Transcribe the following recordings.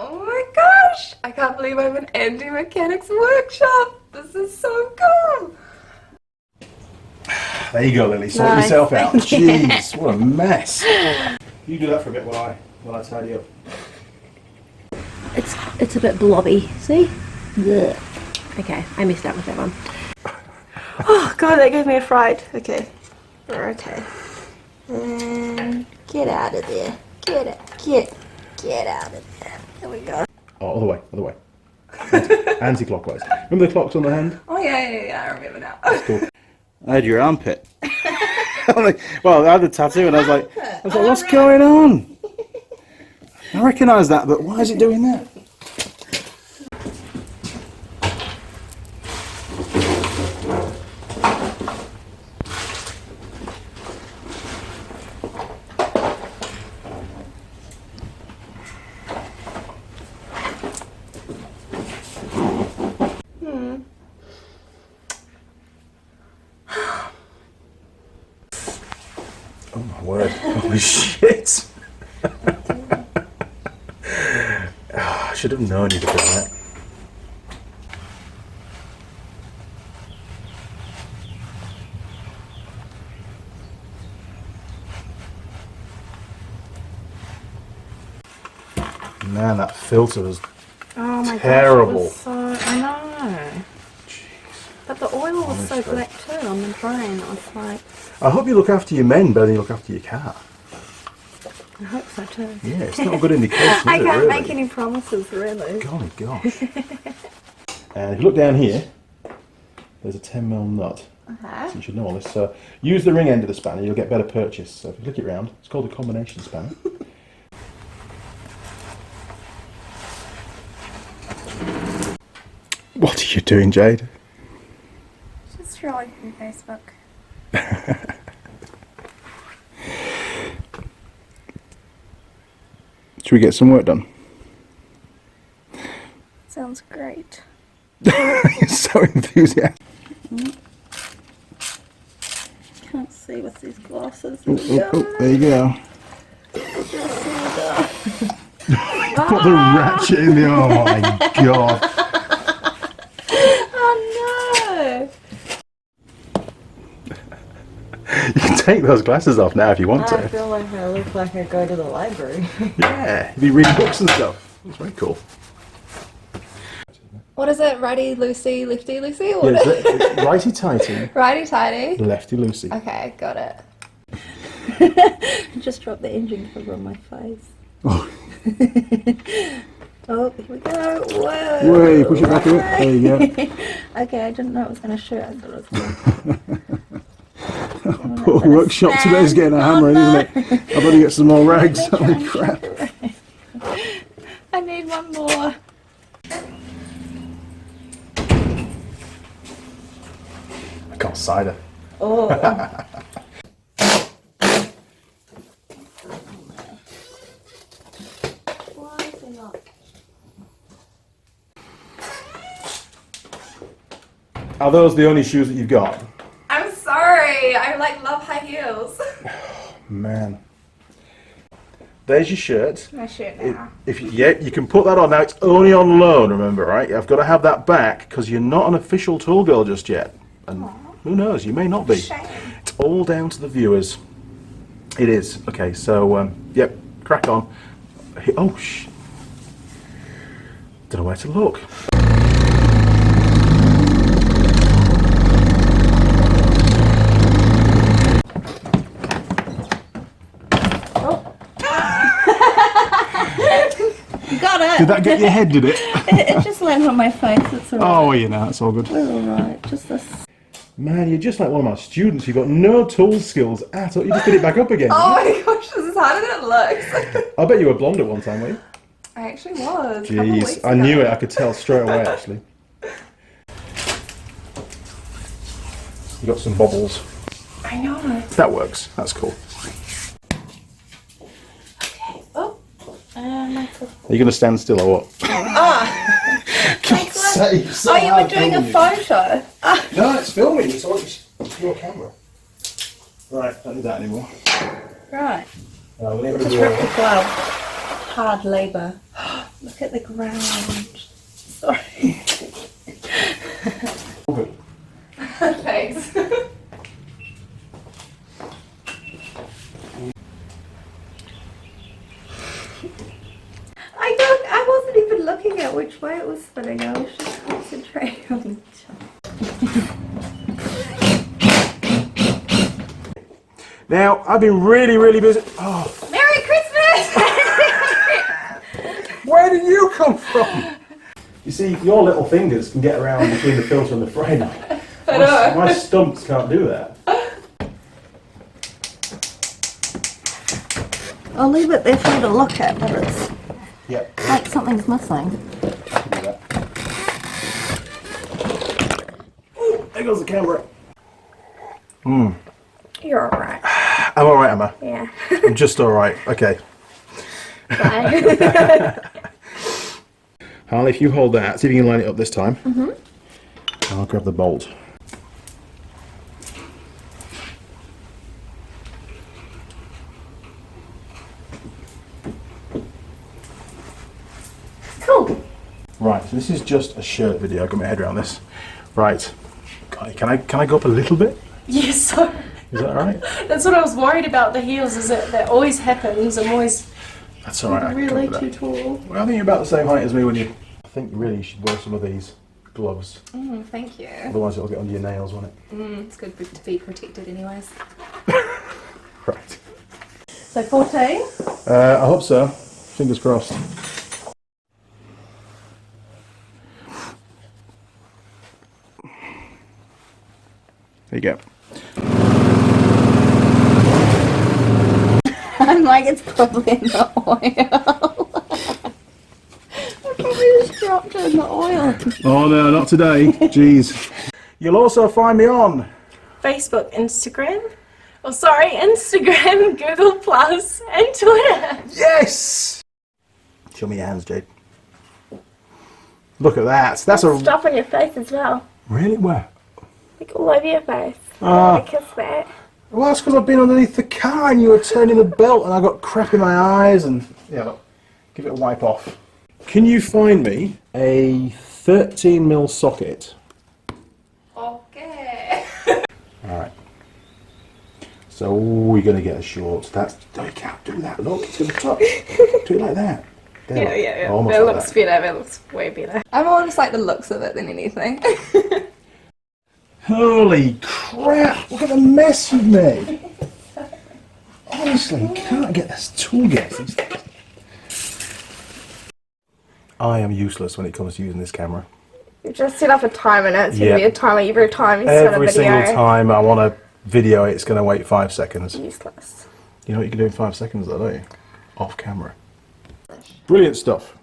Oh my gosh! I can't believe I'm in Andy Mechanic's workshop. This is so cool. There you go, Lily. Sort Nice, yourself out. thank you. Jeez, what a mess. You do that for a bit while I tidy up. It's a bit blobby. See? Blech. Okay, I messed up with that one. Oh god, that gave me a fright. Okay. Okay. And get out of there. Get out of there. There we go. Oh, other way. Anti-clockwise. Remember the clocks on the hand? Oh yeah, I remember now. That's cool. I had your armpit. Well, I had the tattoo and I was like, what's going on? I recognise that, but why is it doing that? Oh my word, holy shit! I should have known you'd have done that. Man, that filter was terrible. Gosh, I know. Jeez. But the oil was so black too on the drain. I was like, I hope you look after your men better than you look after your car. I hope so too. Yeah, it's not a good indication, is I it, can't really? make any promises, really. Golly gosh. And if you look down here, there's a 10mm nut. Okay. So you should know all this. So use the ring end of the spanner, you'll get better purchase. So if you flick it round, it's called a combination spanner. What are you doing, Jade? Just scrolling through Facebook. Should we get some work done? Sounds great. So enthusiastic. Can't see with these glasses. Oh, there you go. Put the ratchet in the... Oh my god. Oh no! You can take those glasses off now if you want I to. feel like I look like I go to the library. Yeah, you'd be reading books and stuff. It's very cool. What is it? Righty loosey, lefty loosey? Or Yeah, it's righty tighty, righty tighty. lefty loosey. Okay, got it. I just dropped the engine cover on my face. Oh, Oh, here we go. Whoa. wait, push it back a bit. There you go. Okay, I didn't know it was going to shoot. I thought it was going to... Poor workshop today's getting a hammer in, isn't it? I better get some more rags. Holy crap. I need one more. I got cider. Oh. Why is it not? Are those the only shoes that you've got? I'm sorry. I love high heels. Man. There's your shirt. My shirt now. You can put that on now. It's only on loan, remember, right? I've got to have that back because you're not an official tool girl just yet. And who knows, you may not be. Shame. It's all down to the viewers. It is. Okay, so, yep, crack on. Oh, don't know where to look. Got it. Did that get your head, did it? It just landed on my face. It's alright. Oh, you know, it's all good. It's alright. Just this. Man, you're just like one of my students. You've got no tool skills at all. You just did it back up again. Oh my gosh, this is harder than it looks. I bet you were blonde at one time, were you? I actually was. a couple Jeez, weeks I ago. knew it. I could tell straight away, actually. You got some bobbles. I know. That works. That's cool. Oh. Are you going to stand still or what? God's sake, so Oh, you were hard doing a filming you. photo. No, it's filming. It's your camera. Right, don't do that anymore. Right. We'll leave it Just as well. rip the glove. Hard labour. Look at the ground. Sorry. Thanks. I wasn't even looking at which way it was spinning. I was just concentrating on the jump. Now, I've been really busy. Oh, Merry Christmas! where did you come from? You see, your little fingers can get around between the filter and the frame. My stumps can't do that. I'll leave it there for you to look at, but it's Yep. like something's missing. Oh, there goes the camera. You're alright. I'm alright, Emma. Yeah. I'm just alright. Okay. Bye. Harley, if you hold that, see if you can line it up this time. I'll grab the bolt. Cool. Right, so this is just a shirt video. I've got my head around this. Right. God, can I go up a little bit? Yes, so Is that alright? that's what I was worried about the heels, is that always happens. I'm always That's alright. I can really cover too that. tall. Well, I think you're about the same height as me when you... I think really you should wear some of these gloves. Thank you. Otherwise it'll get under your nails, won't it? It's good to be protected anyways. Right. So 14? I hope so. Fingers crossed. There you go. I'm like, it's probably in the oil. I probably just dropped it in the oil. Oh no, not today. Jeez. You'll also find me on Facebook, Instagram. Oh, sorry, Instagram, Google Plus, and Twitter. Yes! Show me your hands, Jade. Look at that. That's a... Stuff on your face as well. Really? Where? Like all over your face. Ah. I kiss that. Well, that's because I've been underneath the car and you were turning the belt and I got crap in my eyes and... Yeah, look. Give it a wipe off. Can you find me a 13mm socket? Okay. Alright. So we're going to get a short. That's... Oh, you can't do that. Look, it's going to touch. Do it like that. There. Yeah. Almost That like looks that. better. That looks way better. I more just like the looks of it than anything. Holy crap! Look at the mess you've made! Honestly, you can't get this tool gets these things. I am useless when it comes to using this camera. You just set up a timer and it's going Yeah. to be a timer every time you start a Every video. single time I want to video it, it's going to wait 5 seconds. Useless. You know what you can do in 5 seconds though, don't you? Off camera. Brilliant stuff.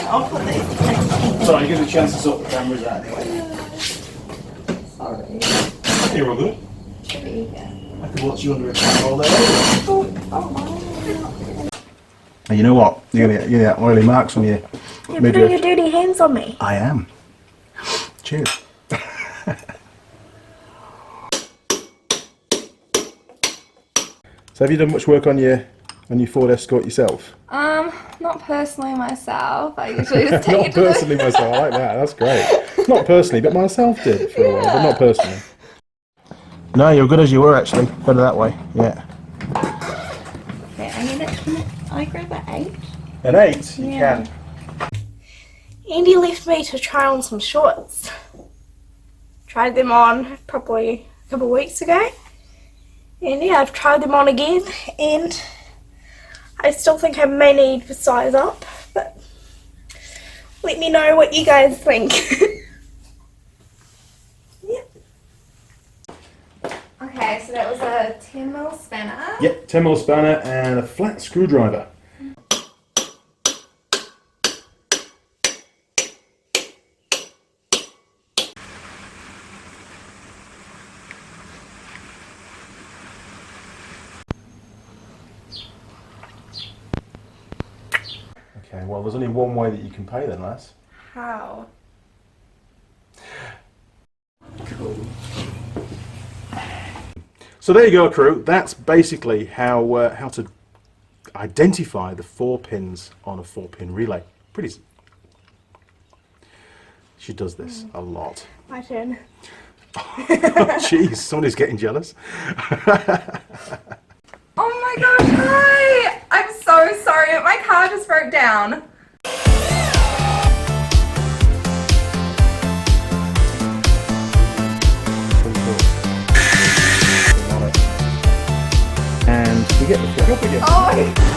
I'll put these. Sorry, give us a chance to sort the cameras out anyway. Sorry. You're all good. I could watch you under a camera all day. And you know what? You're going to get oily marks on your You're midriff. putting your dirty hands on me. I am. Cheers. So have you done much work on your Ford Escort yourself? Not personally myself. I usually just take Not it to the... personally myself, I like that, that's great. Not personally, but myself did for a while, but not personally. No, you're good as you were actually. Better that way, yeah. Okay, I grab an 8. An 8? You Yeah. can. Andy left me to try on some shorts. Tried them on probably a couple of weeks ago. And yeah, I've tried them on again and I still think I may need to size up, but let me know what you guys think. Yeah. Okay, so that was a 10mm spanner. Yep, 10mm spanner and a flat screwdriver. Okay, well there's only one way that you can pay then, lass. How? Cool. So there you go, crew. That's basically how to identify the 4 pins on a 4-pin relay. Pretty. She does this a lot. My turn. Jeez, somebody's getting jealous. Oh my gosh, hi! I'm so sorry, my car just broke down. And we get the flip again. Oh,